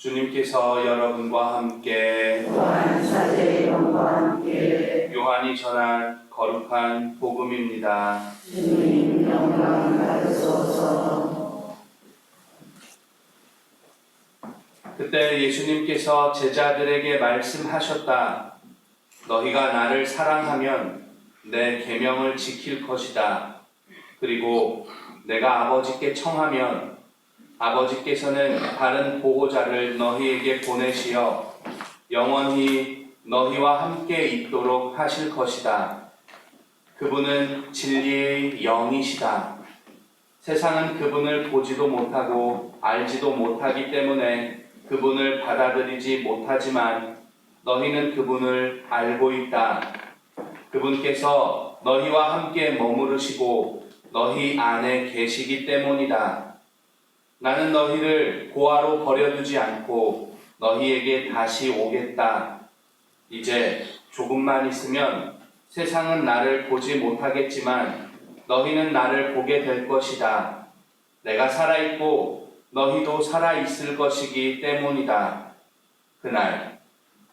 주님께서 여러분과 함께 또한 사제의 영과 함께 요한이 전한 거룩한 복음입니다. 주님 영광 받으소서. 그때 예수님께서 제자들에게 말씀하셨다. 너희가 나를 사랑하면 내 계명을 지킬 것이다. 그리고 내가 아버지께 청하면 아버지께서는 다른 보호자를 너희에게 보내시어 영원히 너희와 함께 있도록 하실 것이다. 그분은 진리의 영이시다. 세상은 그분을 보지도 못하고 알지도 못하기 때문에 그분을 받아들이지 못하지만 너희는 그분을 알고 있다. 그분께서 너희와 함께 머무르시고 너희 안에 계시기 때문이다. 나는 너희를 고아로 버려두지 않고 너희에게 다시 오겠다. 이제 조금만 있으면 세상은 나를 보지 못하겠지만 너희는 나를 보게 될 것이다. 내가 살아있고 너희도 살아있을 것이기 때문이다. 그날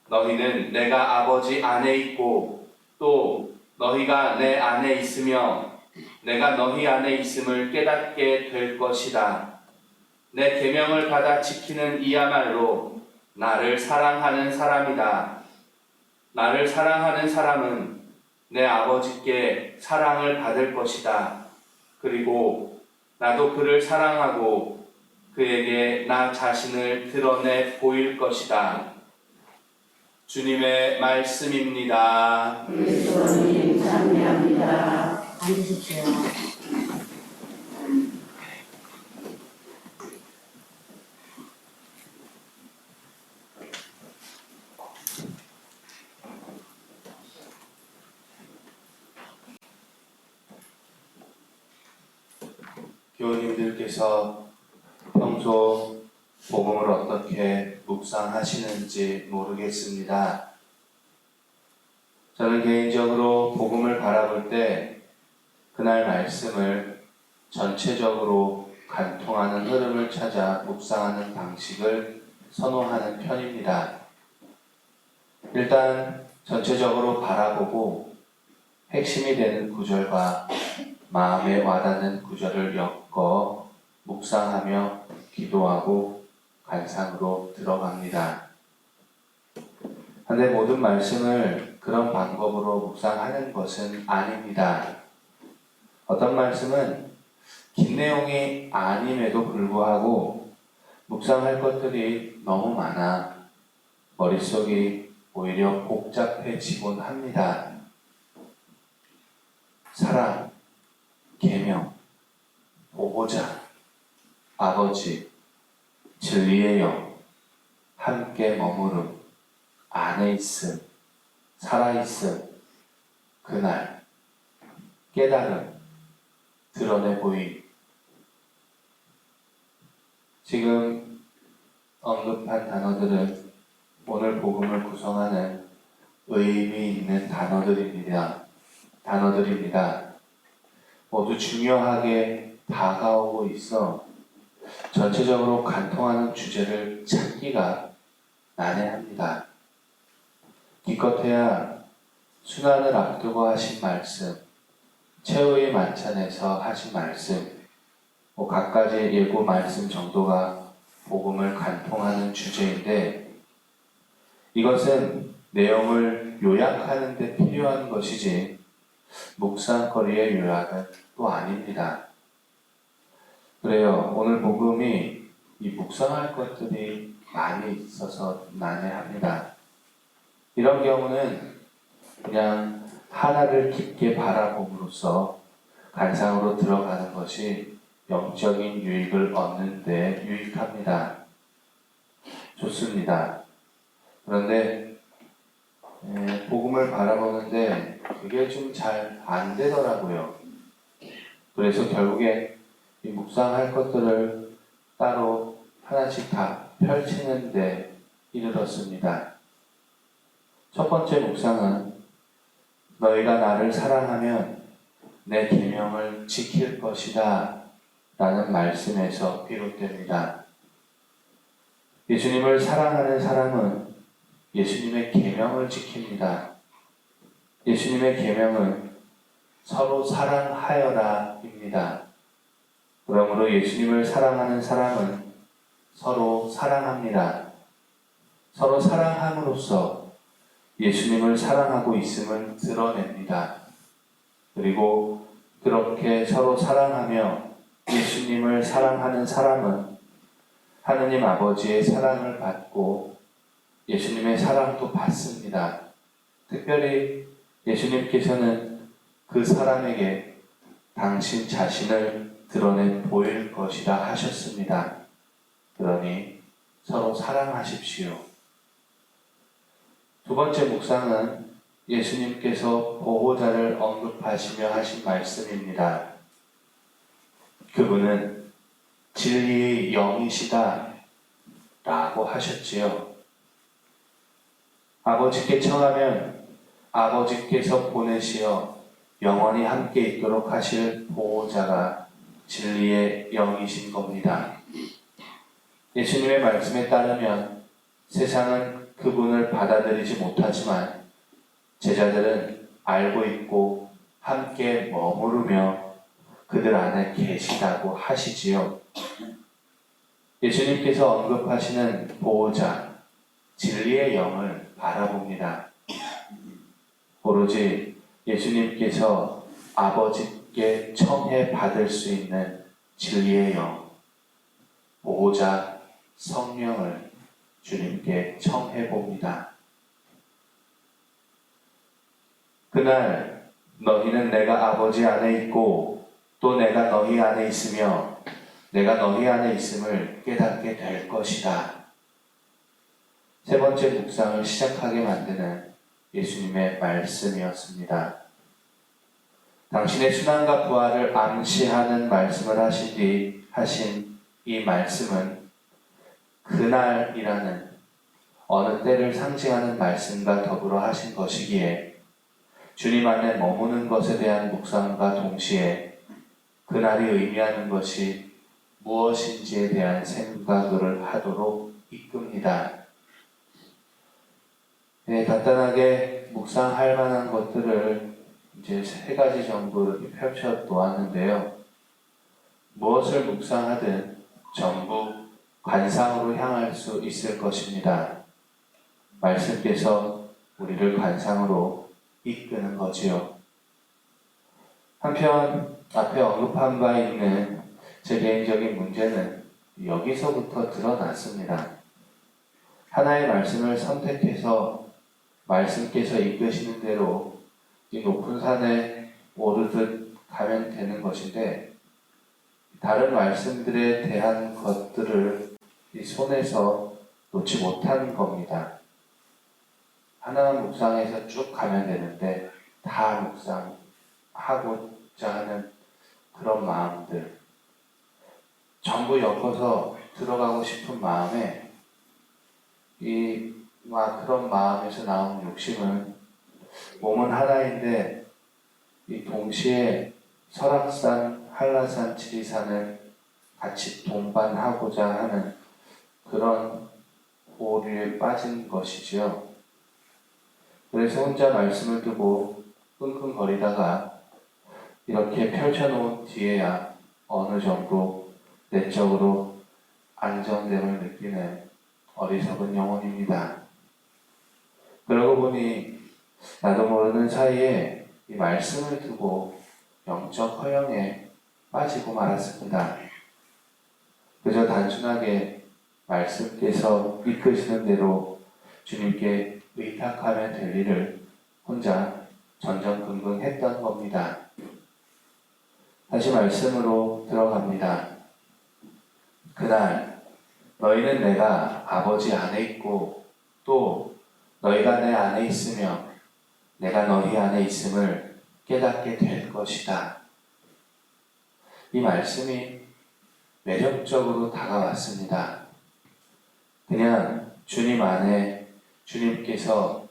너희는 내가 아버지 안에 있고 또 너희가 내 안에 있으며 내가 너희 안에 있음을 깨닫게 될 것이다. 내 계명을 받아 지키는 이야말로 나를 사랑하는 사람이다. 나를 사랑하는 사람은 내 아버지께 사랑을 받을 것이다. 그리고 나도 그를 사랑하고 그에게 나 자신을 드러내 보일 것이다. 주님의 말씀입니다. 그리스도님 찬미합니다. 앉으십시오. 교우님들께서 평소 복음을 어떻게 묵상하시는지 모르겠습니다. 저는 개인적으로 복음을 바라볼 때 그날 말씀을 전체적으로 관통하는 흐름을 찾아 묵상하는 방식을 선호하는 편입니다. 일단 전체적으로 바라보고 핵심이 되는 구절과 마음에 와닿는 구절을 엮어 묵상하며 기도하고 감상으로 들어갑니다. 그런데 모든 말씀을 그런 방법으로 묵상하는 것은 아닙니다. 어떤 말씀은 긴 내용이 아님에도 불구하고 묵상할 것들이 너무 많아 머릿속이 오히려 복잡해지곤 합니다. 사랑, 계명, 보호자, 아버지, 진리의 영, 함께 머무름, 안에 있음, 살아있음, 그날, 깨달음, 드러내 보임. 지금 언급한 단어들은 오늘 복음을 구성하는 의미 있는 단어들입니다. 모두 중요하게 다가오고 있어 전체적으로 관통하는 주제를 찾기가 난해합니다. 기껏해야 순환을 앞두고 하신 말씀, 최후의 만찬에서 하신 말씀, 갖가지 예고 말씀 정도가 복음을 관통하는 주제인데 이것은 내용을 요약하는 데 필요한 것이지 묵상거리의 요약은 또 아닙니다. 그래요. 오늘 복음이 이 묵상할 것들이 많이 있어서 난해합니다. 이런 경우는 그냥 하나를 깊게 바라봄으로써 감상으로 들어가는 것이 영적인 유익을 얻는 데 유익합니다. 좋습니다. 그런데 복음을 바라보는데 그게 좀 잘 안 되더라고요. 그래서 결국에 이 묵상할 것들을 따로 하나씩 다 펼치는 데 이르렀습니다. 첫 번째 묵상은 너희가 나를 사랑하면 내 계명을 지킬 것이다 라는 말씀에서 비롯됩니다. 예수님을 사랑하는 사람은 예수님의 계명을 지킵니다. 예수님의 계명은 서로 사랑하여라입니다. 그러므로 예수님을 사랑하는 사람은 서로 사랑합니다. 서로 사랑함으로써 예수님을 사랑하고 있음을 드러냅니다. 그리고 그렇게 서로 사랑하며 예수님을 사랑하는 사람은 하느님 아버지의 사랑을 받고 예수님의 사랑도 받습니다. 특별히 예수님께서는 그 사람에게 당신 자신을 드러내 보일 것이라 하셨습니다. 그러니 서로 사랑하십시오. 두 번째 묵상은 예수님께서 보호자를 언급하시며 하신 말씀입니다. 그분은 진리의 영이시다 라고 하셨지요. 아버지께 청하면 아버지께서 보내시어 영원히 함께 있도록 하실 보호자가 진리의 영이신 겁니다. 예수님의 말씀에 따르면 세상은 그분을 받아들이지 못하지만 제자들은 알고 있고 함께 머무르며 그들 안에 계시다고 하시지요. 예수님께서 언급하시는 보호자, 진리의 영을 바라봅니다. 오로지 예수님께서 아버지께 청해 받을 수 있는 진리의 영, 보호자 성령을 주님께 청해 봅니다. 그날 너희는 내가 아버지 안에 있고 또 내가 너희 안에 있으며 내가 너희 안에 있음을 깨닫게 될 것이다. 세 번째 묵상을 시작하게 만드는 예수님의 말씀이었습니다. 당신의 순환과 부활을 암시하는 말씀을 하신 뒤 하신 이 말씀은 그날이라는 어느 때를 상징하는 말씀과 더불어 하신 것이기에 주님 안에 머무는 것에 대한 묵상과 동시에 그날이 의미하는 것이 무엇인지에 대한 생각을 하도록 이끕니다. 간단하게 묵상할 만한 것들을 이제 세 가지 정도 이렇게 펼쳐 놓았는데요. 무엇을 묵상하든 전부 관상으로 향할 수 있을 것입니다. 말씀께서 우리를 관상으로 이끄는 거지요. 한편 앞에 언급한 바 있는 제 개인적인 문제는 여기서부터 드러났습니다. 하나의 말씀을 선택해서 말씀께서 이끄시는 대로 이 높은 산에 오르듯 가면 되는 것인데 다른 말씀들에 대한 것들을 이 손에서 놓지 못한 겁니다. 하나만 묵상해서 쭉 가면 되는데 다 묵상하고자 하는 그런 마음들 전부 엮어서 들어가고 싶은 마음에 그런 마음에서 나온 욕심은 몸은 하나인데 이 동시에 설악산, 한라산, 지리산을 같이 동반하고자 하는 그런 오류에 빠진 것이지요. 그래서 혼자 말씀을 두고 끙끙거리다가 이렇게 펼쳐놓은 뒤에야 어느 정도 내적으로 안정됨을 느끼는 어리석은 영혼입니다. 그러고 보니 나도 모르는 사이에 이 말씀을 두고 영적 허영에 빠지고 말았습니다. 그저 단순하게 말씀께서 이끄시는 대로 주님께 의탁하면 될 일을 혼자 전전긍긍했던 겁니다. 다시 말씀으로 들어갑니다. 그날 너희는 내가 아버지 안에 있고 또 너희가 내 안에 있으며 내가 너희 안에 있음을 깨닫게 될 것이다. 이 말씀이 매력적으로 다가왔습니다. 그냥 주님 안에 주님께서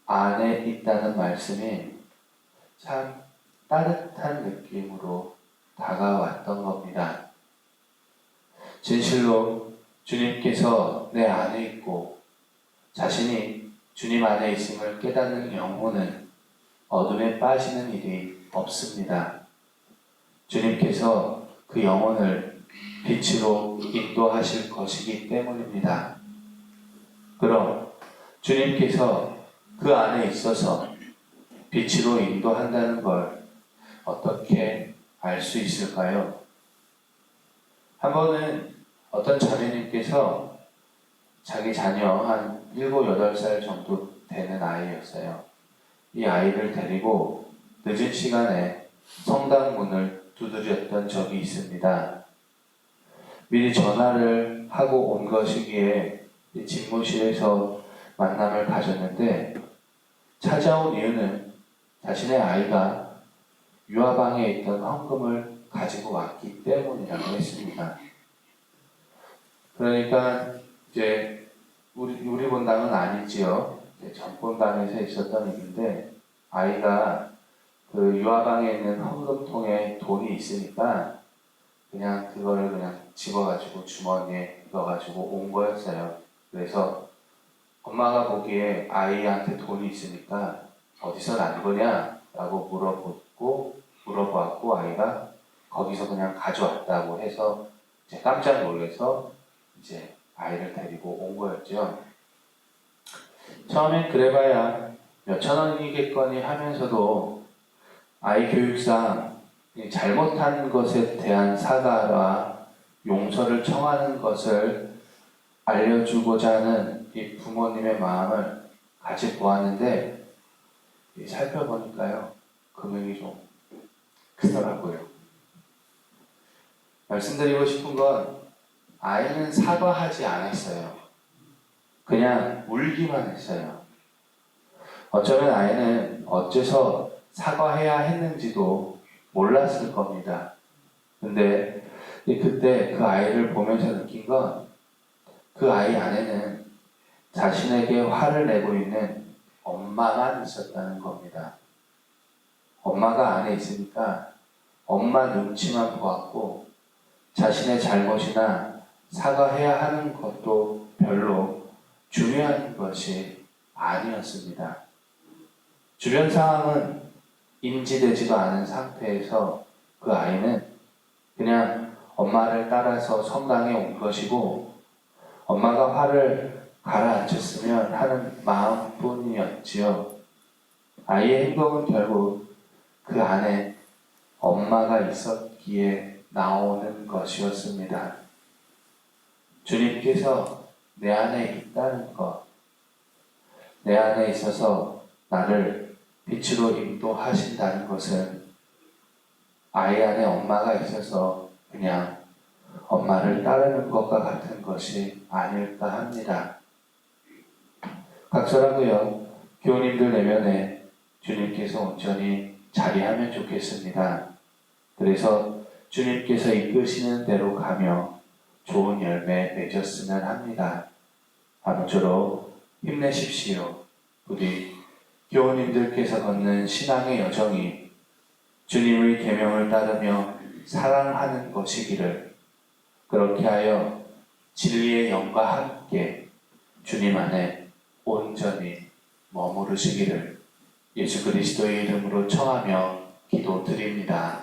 안에 있다는 말씀이 참 따뜻한 느낌으로 다가왔던 겁니다. 진실로 주님께서 내 안에 있고 자신이 주님 안에 있음을 깨닫는 영혼은 어둠에 빠지는 일이 없습니다. 주님께서 그 영혼을 빛으로 인도하실 것이기 때문입니다. 그럼 주님께서 그 안에 있어서 빛으로 인도한다는 걸 어떻게 알 수 있을까요? 한 번은 어떤 자매님께서 자기 자녀 한 7, 8살 정도 되는 아이였어요. 이 아이를 데리고 늦은 시간에 성당 문을 두드렸던 적이 있습니다. 미리 전화를 하고 온 것이기에 집무실에서 만남을 가졌는데 찾아온 이유는 자신의 아이가 유아방에 있던 헌금을 가지고 왔기 때문이라고 했습니다. 그러니까 이제 우리 본당은 아니지요. 전 본당에서 있었던 일인데 아이가 그 유아방에 있는 헌금통에 돈이 있으니까 그냥 그거를 그냥 집어가지고 주머니에 넣어가지고 온 거였어요. 그래서 엄마가 보기에 아이한테 돈이 있으니까 어디서 난 거냐? 라고 물어보았고 아이가 거기서 그냥 가져왔다고 해서 이제 깜짝 놀라서 이제 아이를 데리고 온 거였죠. 처음엔 그래봐야 몇천 원이겠거니 하면서도 아이 교육상 잘못한 것에 대한 사과와 용서를 청하는 것을 알려주고자 하는 이 부모님의 마음을 같이 보았는데 살펴보니까요 금액이 좀 크더라고요. 말씀드리고 싶은 건 아이는 사과하지 않았어요. 그냥 울기만 했어요. 어쩌면 아이는 어째서 사과해야 했는지도 몰랐을 겁니다. 근데 그때 그 아이를 보면서 느낀 건 그 아이 안에는 자신에게 화를 내고 있는 엄마만 있었다는 겁니다. 엄마가 안에 있으니까 엄마 눈치만 보았고 자신의 잘못이나 사과해야 하는 것도 별로 중요한 것이 아니었습니다. 주변 상황은 인지되지도 않은 상태에서 그 아이는 그냥 엄마를 따라서 성당에 온 것이고 엄마가 화를 가라앉혔으면 하는 마음뿐이었지요. 아이의 행동은 결국 그 안에 엄마가 있었기에 나오는 것이었습니다. 주님께서 내 안에 있다는 것, 내 안에 있어서 나를 빛으로 인도하신다는 것은 아이 안에 엄마가 있어서 그냥 엄마를 따르는 것과 같은 것이 아닐까 합니다. 각설하고요. 교우님들 내면에 주님께서 온전히 자리하면 좋겠습니다. 그래서 주님께서 이끄시는 대로 가며 좋은 열매 맺었으면 합니다. 아무쪼록 힘내십시오. 우리 교우님들께서 걷는 신앙의 여정이 주님의 계명을 따르며 사랑하는 것이기를, 그렇게 하여 진리의 영과 함께 주님 안에 온전히 머무르시기를 예수 그리스도의 이름으로 청하며 기도드립니다.